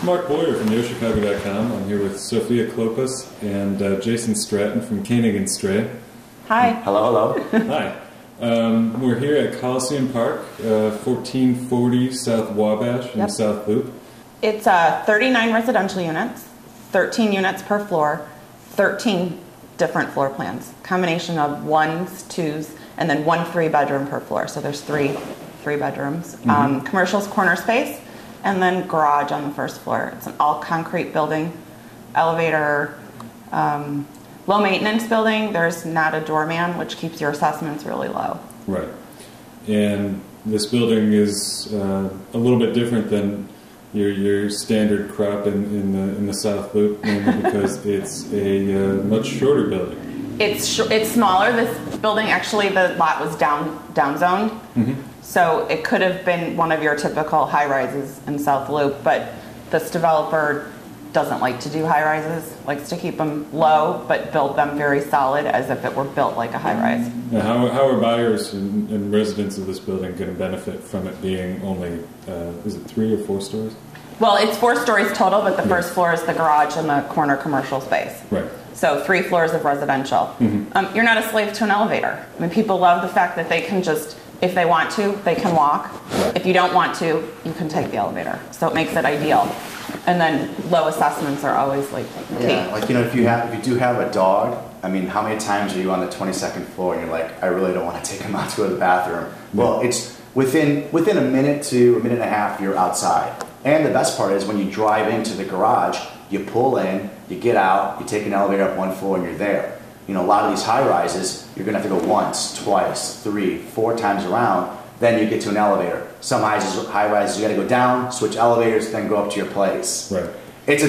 Mark Boyer from YoChicago.com. I'm here with Sophia Klopas and Jason Stratton from Koenig and Strey. Hi. Hello, hello. Hi. We're here at Coliseum Park, 1440 South Wabash in the South Loop. It's 39 residential units, 13 units per floor, 13 different floor plans. Combination of ones, twos, and then one 3-bedroom per floor. So there's three bedrooms. Commercial's corner space, and then garage on the first floor. It's an all concrete building, elevator, low maintenance building. There's not a doorman, which keeps your assessments really low. Right. And this building is a little bit different than your standard crop in the South Loop, mainly because it's a much shorter building. It's smaller. This building, actually, the lot was downzoned. So it could have been one of your typical high-rises in South Loop, but this developer doesn't like to do high-rises, likes to keep them low, but build them very solid as if it were built like a high-rise. Now, how are buyers and residents of this building going to benefit from it being only, is it 3 or 4 stories? Well, it's 4 stories total, but the first floor is the garage and the corner commercial space. Right. So 3 floors of residential. You're not a slave to an elevator. I mean, people love the fact that they can just, if they want to, they can walk. If you don't want to, you can take the elevator. So it makes it ideal. And then low assessments are always like key. Yeah, like, you know, if you do have a dog, I mean, how many times are you on the 22nd floor and you're like, I really don't want to take him out to go to the bathroom? Well, it's within a minute to a minute and a half, you're outside. And the best part is when you drive into the garage, you pull in, you get out, you take an elevator up 1 floor and you're there. You know, a lot of these high rises, you're gonna have to go once, twice, 3, 4 times around, then you get to an elevator. Some high rises, you gotta go down, switch elevators, then go up to your place. Right. It's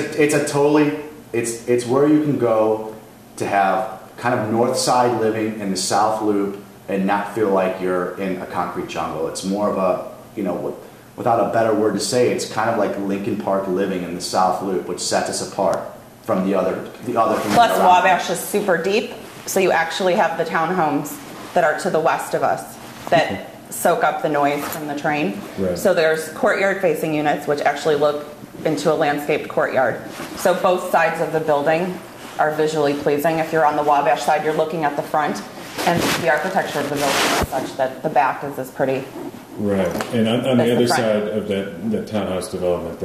where you can go to have kind of north side living in the South Loop and not feel like you're in a concrete jungle. It's more of a, you know, without a better word to say, it's kind of like Lincoln Park living in the South Loop, which sets us apart from the other things. Plus, Wabash is super deep, so you actually have the townhomes that are to the west of us that soak up the noise from the train. Right. So there's courtyard-facing units, which actually look into a landscaped courtyard. So both sides of the building are visually pleasing. If you're on the Wabash side, you're looking at the front, and the architecture of the building is such that the back is as pretty. Right, and on the other side of that townhouse development,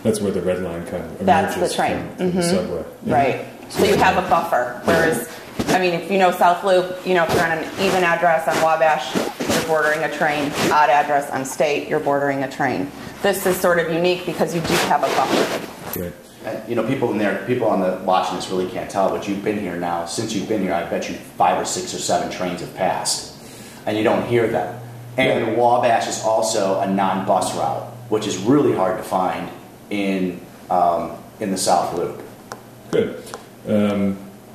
that's where the red line kind of emerges. That's the train. From the subway. Yeah. Right. So you have a buffer. Whereas, I mean, if you know South Loop, you know, if you're on an even address on Wabash, you're bordering a train. Odd address on State, you're bordering a train. This is sort of unique because you do have a buffer. Right. And, you know, people on the watching this really can't tell, but you've been here now. Since you've been here, I bet you 5 or 6 or 7 trains have passed, and you don't hear them. And Wabash is also a non-bus route, which is really hard to find in the South Loop. Good.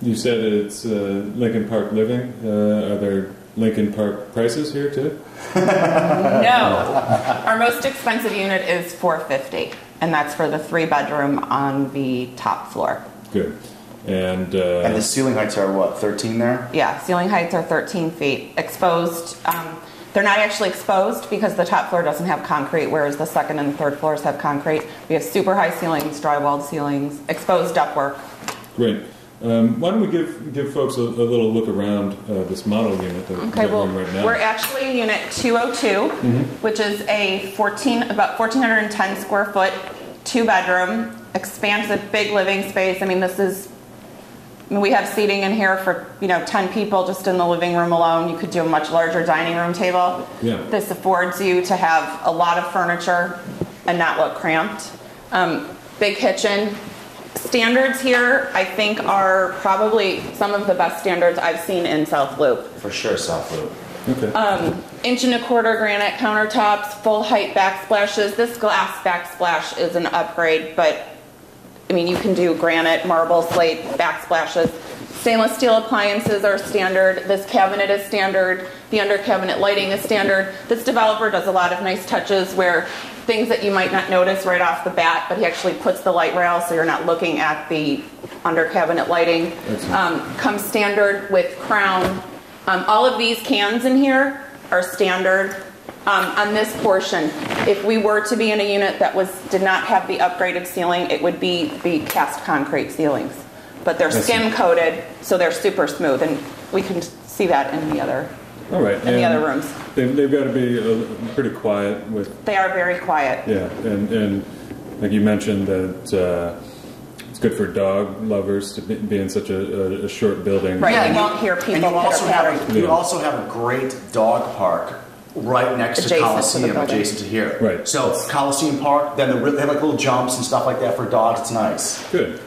You said it's Lincoln Park living. Are there Lincoln Park prices here too? No. Our most expensive unit is $450, and that's for the 3-bedroom on the top floor. Good. And the ceiling heights are what, 13 there? Yeah, ceiling heights are 13 feet. Exposed. They're not actually exposed because the top floor doesn't have concrete, whereas the second and third floors have concrete. We have super high ceilings, drywalled ceilings, exposed ductwork. Great. Why don't we give folks a little look around this model unit that we're in right now? We're actually in Unit 202, which is about 1,410 square foot, 2-bedroom, expansive, big living space. I mean, we have seating in here for 10 people just in the living room alone. You could do a much larger dining room table. Yeah. This affords you to have a lot of furniture and not look cramped. Big kitchen. Standards here, I think, are probably some of the best standards I've seen in South Loop. For sure, South Loop. Okay. 1.25-inch granite countertops, full height backsplashes. This glass backsplash is an upgrade, but I mean, you can do granite, marble, slate, backsplashes. Stainless steel appliances are standard. This cabinet is standard. The under cabinet lighting is standard. This developer does a lot of nice touches where things that you might not notice right off the bat, but he actually puts the light rail so you're not looking at the under cabinet lighting. Comes standard with crown. All of these cans in here are standard. On this portion, if we were to be in a unit that did not have the upgraded ceiling, it would be the cast concrete ceilings. But they're skim coated, so they're super smooth, and we can see that in the other All right. in the other rooms. They've got to be pretty quiet with. They are very quiet. Yeah, and like you mentioned that it's good for dog lovers to be in such a short building. Right, Yeah, you won't hear people and you pitter-pattering. also have a great dog park right next to Adjacent to the Coliseum, building. adjacent to here. Right. So Coliseum Park, then they have like little jumps and stuff like that for dogs. It's nice. Good.